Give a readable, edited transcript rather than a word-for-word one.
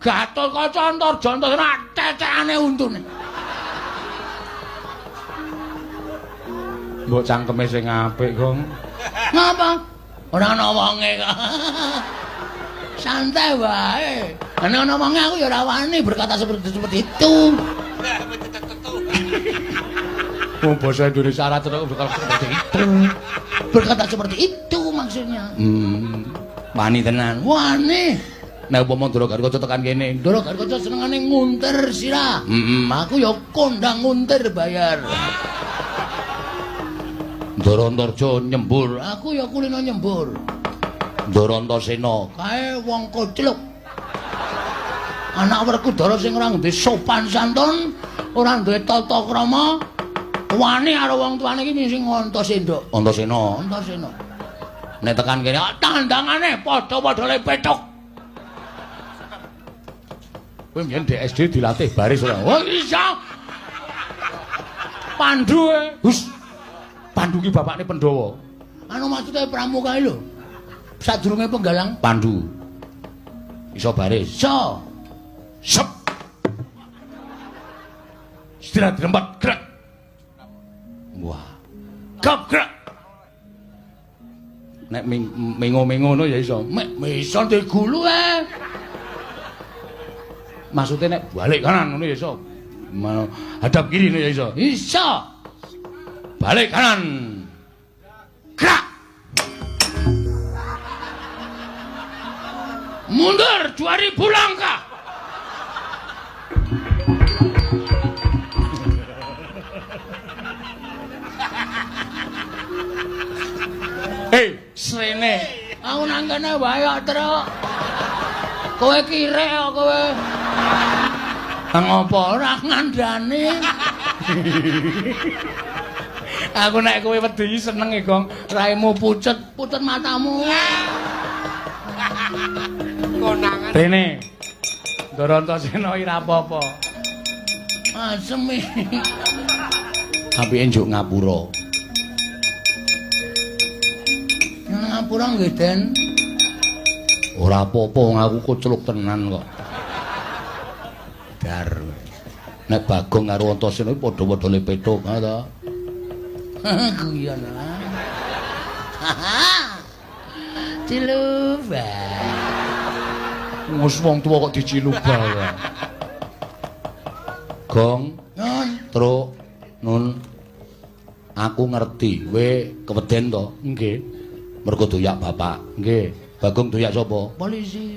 Gatotkaca Antarja Antaséna cecekane untune. Mbok cangkeme sing apik, Gong. Ngapa? Ora ana wonge kok. Santai wae. Nek ana wonge aku ya ora wani berkata seperti itu. Oh, bahasa Indonesia Arab berkata seperti itu. Berkata seperti itu maksudnya. Wani tenan. Wani. Nek upama Ndara Gatotkaca tekan kene, Ndara Gatotkaca senengane nguntir sirah. Aku ya kondang nguntir bayar. Ndara Antarja nyembur, aku ya kulino nyembur. Ndara Antaséna kae wong kocluk. Anak Werkudara sing ora duwe sopan santun, ora duwe tata krama. Wani karo wong tuane iki sing Antaséna. Antaséna. Nek tekan kene tandangane padha-padha lepethuk. Kowe mbiyen DSD dilatih baris ora? Oh isa. Pandu e. Hus. Pandu ki bapakne Pandhawa. Anu maksude pramuka lho. Sadurunge penggalang Pandu. Iso baris. Iso. Sep. Istirahat di tempat gerak. Wah. Gerak. Nek mengo-mengo ngono ya iso. Iso digulu Maksudnya nek balik kanan ngono ya iso. Hadap kiri ngono ya iso. Iso. Balik kanan. Gerak. Mundur 2000 langkah. Hei, srene. Aku nang kene wae kok, Truk. Kowe kirek kok kowe. Ngopo ora ngandani? Aku nek kowe wedi seneng e, Gong. Raimu pucet matamu. Konangan. Rene. Ndara Antaséna ora apa-apa. Asem iki. Apike njuk ngapura. Ngapura nggih, Den. Ora apa-apa wong aku kocluk tenan kok. Dar. Nek Bagong karo Antaséna padha-padha lepethuk, ha to. Guyon Ciluba. Mus wong tuwa kok diciluba ya. Gong, Nun, Truk, Nun. Aku ngerti, kowe keweden to? Nggih. Mergo doyak bapak. Nggih. Bagong doyak sapa? Polisi.